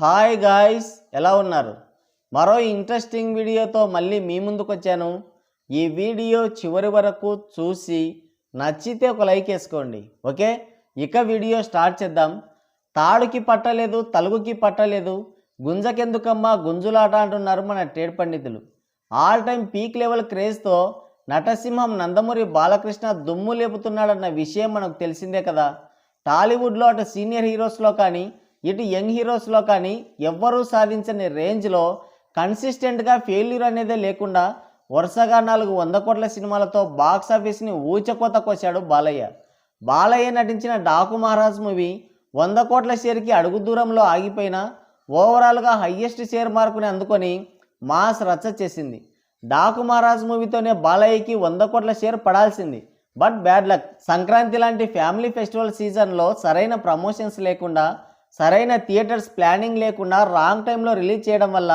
Hi guys, ఎలా ఉన్నారు? మరో ఇంట్రెస్టింగ్ వీడియోతో మళ్ళీ మీ ముందుకు వచ్చాను. ఈ వీడియో చివరి వరకు చూసి నచ్చితే ఒక లైక్ వేసుకోండి. ఓకే, ఇక వీడియో స్టార్ట్ చేద్దాం. తాడుకి పట్టలేదు, తలుగుకి పట్టలేదు, గుంజకెందుకమ్మా గుంజులాట అంటున్నారు మన ట్రేడ్ పండితులు. ఆల్ టైమ్ పీక్ లెవెల్ క్రేజ్తో నటసింహం నందమూరి బాలకృష్ణ దుమ్ము లేపుతున్నాడన్న విషయం మనకు తెలిసిందే కదా. టాలీవుడ్లో అటు సీనియర్ హీరోస్లో కానీ ఇటు యంగ్ హీరోస్లో కానీ ఎవ్వరూ సాధించని రేంజ్లో కన్సిస్టెంట్గా ఫెయిల్యూర్ అనేదే లేకుండా వరుసగా 400 కోట్ల సినిమాలతో బాక్సాఫీస్ని ఊచకోత కోశాడు బాలయ్య. బాలయ్య నటించిన డాకు మహారాజ్ మూవీ 100 కోట్ల షేర్కి అడుగు దూరంలో ఆగిపోయినా ఓవరాల్గా హయ్యెస్ట్ షేర్ మార్కుని అందుకొని మాస్ రచ్చ చేసింది. డాకు మహారాజ్ మూవీతోనే బాలయ్యకి 100 కోట్ల షేర్ పడాల్సింది. But bad luck. సంక్రాంతి లాంటి ఫ్యామిలీ ఫెస్టివల్ సీజన్లో సరైన ప్రమోషన్స్ లేకుండా, సరైన థియేటర్స్ ప్లానింగ్ లేకుండా రాంగ్ టైంలో రిలీజ్ చేయడం వల్ల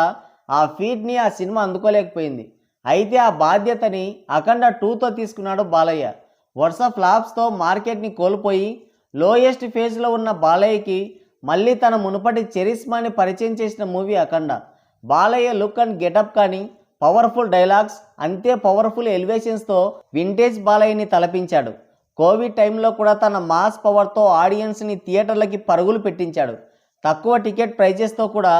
ఆ ఫీట్ని ఆ సినిమా అందుకోలేకపోయింది. అయితే ఆ బాధ్యతని అఖండ 2తో తీసుకున్నాడు బాలయ్య. వరుస ఫ్లాప్స్తో మార్కెట్ని కోల్పోయి లోయెస్ట్ ఫేజ్లో ఉన్న బాలయ్యకి మళ్ళీ తన మునుపటి చరిస్మాని పరిచయం చేసిన movie Akhanda. Balayya look and getup కానీ, పవర్ఫుల్ డైలాగ్స్, అంతే పవర్ఫుల్ ఎలివేషన్స్తో వింటేజ్ బాలయ్యని తలపించాడు. కోవిడ్ టైంలో కూడా తన మాస్ పవర్తో ఆడియన్స్ని థియేటర్లకి పరుగులు పెట్టించాడు. తక్కువ టికెట్ ప్రైజెస్తో కూడా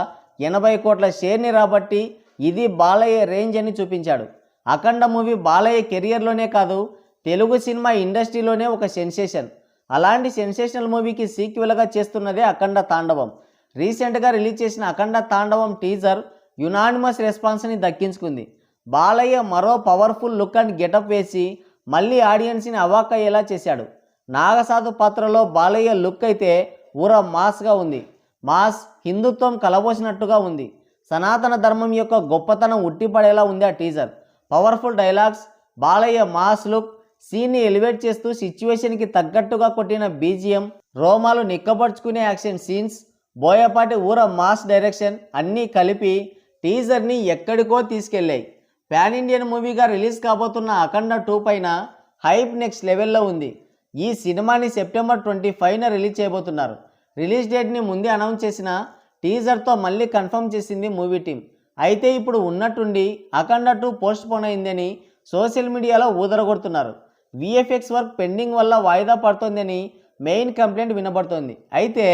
80 కోట్ల షేర్ని రాబట్టి ఇది బాలయ్య రేంజ్ అని చూపించాడు. అఖండ మూవీ బాలయ్య కెరియర్లోనే కాదు, తెలుగు సినిమా ఇండస్ట్రీలోనే ఒక సెన్సేషన్. అలాంటి సెన్సేషనల్ మూవీకి సీక్వెల్గా చేస్తున్నదే అఖండ తాండవం. రీసెంట్గా రిలీజ్ చేసిన అఖండ తాండవం టీజర్ యునానిమస్ రెస్పాన్స్ని దక్కించుకుంది. బాలయ్య మరో పవర్ఫుల్ లుక్ అండ్ గెటప్ వేసి మళ్ళీ ఆడియన్స్ని అవాక్కయ్యేలా చేశాడు. నాగసాధు పాత్రలో బాలయ్య లుక్ అయితే ఊర మాస్గా ఉంది. మాస్, హిందుత్వం కలబోసినట్టుగా ఉంది. సనాతన ధర్మం యొక్క గొప్పతనం ఉట్టిపడేలా ఉంది ఆ teaser. Powerful dialogues, Balayya mass look, సీన్ని ఎలివేట్ చేస్తూ సిచ్యువేషన్కి తగ్గట్టుగా కొట్టిన బీజిఎం, రోమాలు నిక్కబడుచుకునే యాక్షన్ సీన్స్, బోయపాటి ఊర మాస్ డైరెక్షన్ అన్నీ కలిపి టీజర్ని ఎక్కడికో తీసుకెళ్ళాయి. పాన్ ఇండియన్ మూవీగా రిలీజ్ కాబోతున్న అఖండ 2 పైన హైప్ నెక్స్ట్ లెవెల్లో ఉంది. ఈ సినిమాని సెప్టెంబర్ 25న రిలీజ్ చేయబోతున్నారు. రిలీజ్ డేట్ని ముందే అనౌన్స్ చేసిన టీజర్తో మళ్ళీ కన్ఫర్మ్ చేసింది మూవీ టీం. అయితే ఇప్పుడు ఉన్నట్టుండి అఖండ 2 పోస్ట్ పోన్ అయిందని సోషల్ మీడియాలో ఊదరగొడుతున్నారు. విఎఫ్ఎక్స్ వర్క్ పెండింగ్ వల్ల వాయిదా పడుతోందని మెయిన్ కంప్లైంట్ వినబడుతోంది. అయితే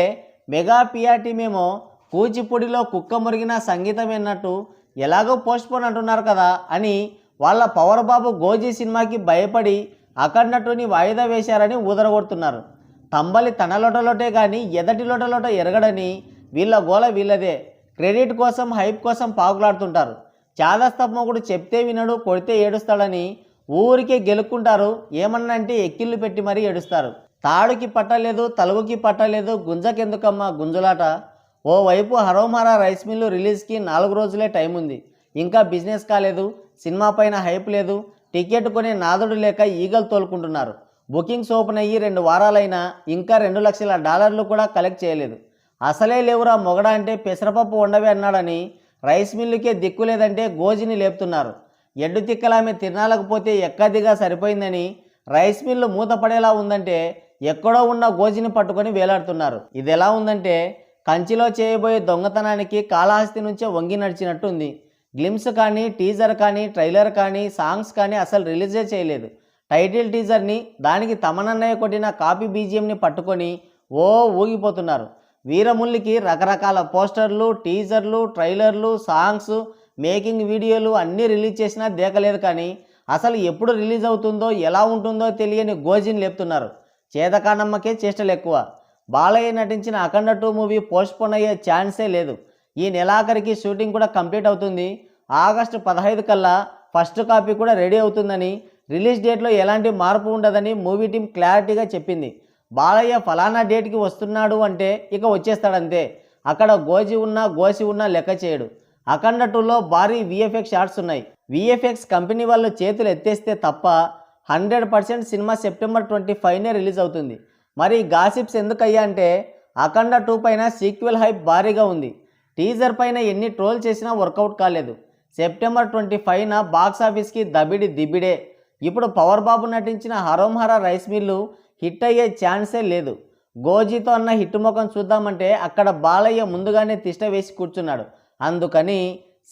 మెగా పిఆర్ టీం ఏమో కూచిపూడిలో కుక్క మురిగిన సంగీతం ఎన్నట్టు ఎలాగో పోస్ట్ పోన్ అంటున్నారు కదా అని వాళ్ళ పవర్ బాబు గోజీ సినిమాకి భయపడి అఖండ 2ని వాయిదా వేశారని ఊదరగొడుతున్నారు. తంబలి తన లోటలోటే కానీ ఎదటి లోటలోట ఎరగడని వీళ్ళ గోల వీళ్ళదే. క్రెడిట్ కోసం, హైప్ కోసం పాకులాడుతుంటారు. చాదస్తమోగుడు చెప్తే వినడు, కొడితే ఏడుస్తాడని ఊరికే గెలుక్కుంటారు. ఏమన్నంటే ఎక్కిళ్ళు పెట్టి మరీ ఏడుస్తారు. తాడుకి పట్టలేదు, తలుగుకి పట్టలేదు, గుంజకెందుకమ్మా గుంజులాట. ఓవైపు హరోమరా రైస్ మిల్లు రిలీజ్కి 4 రోజులే టైం ఉంది. ఇంకా బిజినెస్ కాలేదు, సినిమా పైన హైప్ లేదు, టికెట్ కొనే నాదుడు లేక ఈగలు తోలుకుంటున్నారు. బుకింగ్స్ ఓపెన్ అయ్యి 2 వారాలైనా ఇంకా $2 లక్షల కూడా కలెక్ట్ చేయలేదు. అసలే లేవురా మొగడ అంటే పెసరపప్పు ఉండవే అన్నాడని రైస్ మిల్లుకే దిక్కు లేదంటే గోజిని లేపుతున్నారు. ఎడ్డు తిక్కలామె తిరణాలకు పోతే ఎక్కదిగా సరిపోయిందని రైస్ మిల్లు మూతపడేలా ఉందంటే ఎక్కడో ఉన్న గోజిని పట్టుకొని వేలాడుతున్నారు. ఇది ఎలా ఉందంటే కంచిలో చేయబోయే దొంగతనానికి కాళహస్తి నుంచే వంగి నడిచినట్టుంది. గ్లిమ్స్ కానీ, టీజర్ కానీ, ట్రైలర్ కానీ, సాంగ్స్ కానీ అసలు రిలీజే చేయలేదు. టైటిల్ టీజర్ని, దానికి తమనన్నయ్య కొట్టిన కాపీ బీజిఎంని పట్టుకొని ఊగిపోతున్నారు. వీరముల్లికి రకరకాల పోస్టర్లు, టీజర్లు, ట్రైలర్లు, సాంగ్స్, మేకింగ్ వీడియోలు అన్నీ రిలీజ్ చేసినా దేకలేదు. కానీ అసలు ఎప్పుడు రిలీజ్ అవుతుందో, ఎలా ఉంటుందో తెలియని గోజిని లేపుతున్నారు. చేతకానమ్మకే చేష్టలు ఎక్కువ. బాలయ్య నటించిన అఖండ 2 మూవీ పోస్ట్ పోన్ అయ్యే ఛాన్సే లేదు. ఈ నెలాఖరికి షూటింగ్ కూడా కంప్లీట్ అవుతుంది. ఆగస్టు 15 కల్లా ఫస్ట్ కాపీ కూడా రెడీ అవుతుందని, రిలీజ్ డేట్లో ఎలాంటి మార్పు ఉండదని మూవీ టీం క్లారిటీగా చెప్పింది. బాలయ్య ఫలానా డేట్కి వస్తున్నాడు అంటే ఇక వచ్చేస్తాడంతే. అక్కడ గోజి ఉన్నా, గోసి ఉన్నా లెక్క చేయడు. అఖండ 2లో భారీ విఎఫ్ఎక్స్ షాట్స్ ఉన్నాయి. విఎఫ్ఎక్స్ కంపెనీ వాళ్ళు చేతులు ఎత్తేస్తే తప్ప 100% సినిమా సెప్టెంబర్ 25నే రిలీజ్ అవుతుంది. మరి గాసిప్స్ ఎందుకయ్యా అంటే అఖండ 2 పైన సీక్వెల్ హైప్ భారీగా ఉంది. టీజర్ పైన ఎన్ని ట్రోల్ చేసినా వర్కౌట్ కాలేదు. సెప్టెంబర్ 25న బాక్సాఫీస్కి దిబిడే. ఇప్పుడు పవర్ బాబు నటించిన హరోంహర రైస్ మిల్లు హిట్ అయ్యే ఛాన్సే లేదు. గోజీతో అన్న హిట్ ముఖం చూద్దామంటే అక్కడ బాలయ్య ముందుగానే తిష్ట వేసి కూర్చున్నాడు. అందుకని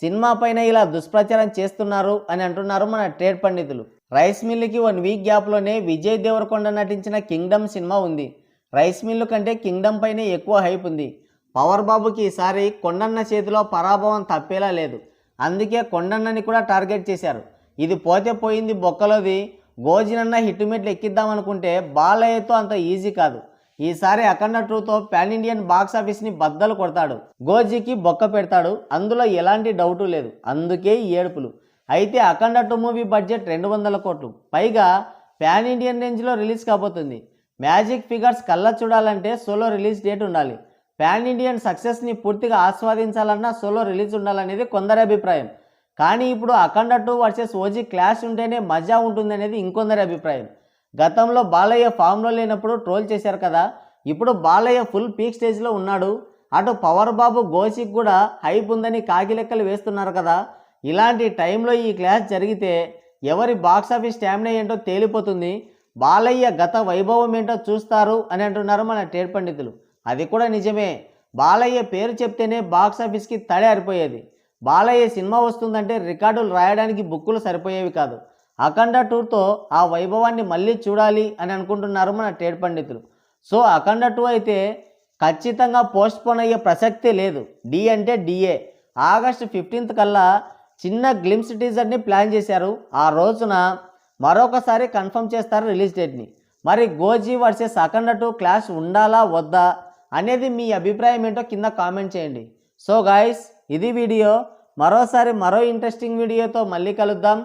సినిమా పైన ఇలా దుష్ప్రచారం చేస్తున్నారు అని అంటున్నారు మన ట్రేడ్ పండితులు. రైస్ మిల్లుకి 1 వీక్ గ్యాప్లోనే విజయ్ దేవరకొండ నటించిన కింగ్డమ్ సినిమా ఉంది. రైస్ మిల్లు కంటే కింగ్డమ్ పైనే ఎక్కువ హైప్ ఉంది. పవర్ బాబుకి ఈసారి కొండన్న చేతిలో పరాభవం తప్పేలా లేదు. అందుకే కొండన్నని కూడా టార్గెట్ చేశారు. ఇది పోతే పోయింది బొక్కలోది. గోజినన్న హిట్ మెట్లు ఎక్కిద్దామనుకుంటే బాలయ్యతో అంత ఈజీ కాదు. ఈసారి అఖండ 2తో పాన్ ఇండియన్ బాక్స్ ఆఫీస్ని బద్దలు కొడతాడు. గోజీకి బొక్క పెడతాడు, అందులో ఎలాంటి డౌటు లేదు. అందుకే ఈ ఏడుపులు. అయితే అఖండ 2 మూవీ బడ్జెట్ 200 కోట్లు, పైగా పాన్ ఇండియన్ రేంజ్లో రిలీజ్ కాబోతుంది. మ్యాజిక్ ఫిగర్స్ కళ్ళ చూడాలంటే సోలో రిలీజ్ డేట్ ఉండాలి. పాన్ ఇండియన్ సక్సెస్ని పూర్తిగా ఆస్వాదించాలన్నా సోలో రిలీజ్ ఉండాలనేది కొందరి అభిప్రాయం. కానీ ఇప్పుడు అఖండ 2 వర్సెస్ ఓజీ క్లాష్ ఉంటేనే మజా ఉంటుందనేది ఇంకొందరి అభిప్రాయం. గతంలో బాలయ్య ఫామ్లో లేనప్పుడు ట్రోల్ చేశారు కదా, ఇప్పుడు బాలయ్య ఫుల్ పీక్ స్టేజ్లో ఉన్నాడు. అటు పవర్ బాబు గోసికి కూడా హైప్ ఉందని కాకిలెక్కలు వేస్తున్నారు కదా. ఇలాంటి టైంలో ఈ క్లాష్ జరిగితే ఎవరి బాక్సాఫీస్ స్టామినా ఏంటో తేలిపోతుంది. బాలయ్య గత వైభవం ఏంటో చూస్తారు అని అంటున్నారు మన ట్రేడ్ పండితులు. అది కూడా నిజమే. బాలయ్య పేరు చెప్తేనే బాక్సాఫీస్కి తడి ఆరిపోయేది. బాలయ్య సినిమా వస్తుందంటే రికార్డులు రాయడానికి బుక్కులు సరిపోయేవి కాదు. అఖండ 2తో ఆ వైభవాన్ని మళ్ళీ చూడాలి అని అనుకుంటున్నారు మన ట్రేడ్ పండితులు. సో అఖండ 2 అయితే ఖచ్చితంగా పోస్ట్పోన్ అయ్యే ప్రసక్తే లేదు. డి అంటే డిఏ. ఆగస్టు 15th కల్లా చిన్న గ్లిమ్స్ టీజర్ని ప్లాన్ చేశారు. ఆ రోజున మరొకసారి కన్ఫర్మ్ చేస్తారు రిలీజ్ డేట్ని. మరి గోజీ వర్సెస్ అఖండ 2 క్లాష్ ఉండాలా వద్దా అనేది మీ అభిప్రాయం ఏంటో కింద కామెంట్ చేయండి. సో గాయ్స్, ఇది వీడియో. మరోసారి మరో ఇంట్రెస్టింగ్ వీడియోతో మళ్ళీ కలుద్దాం.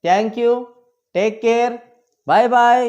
Thank you, take care, bye bye.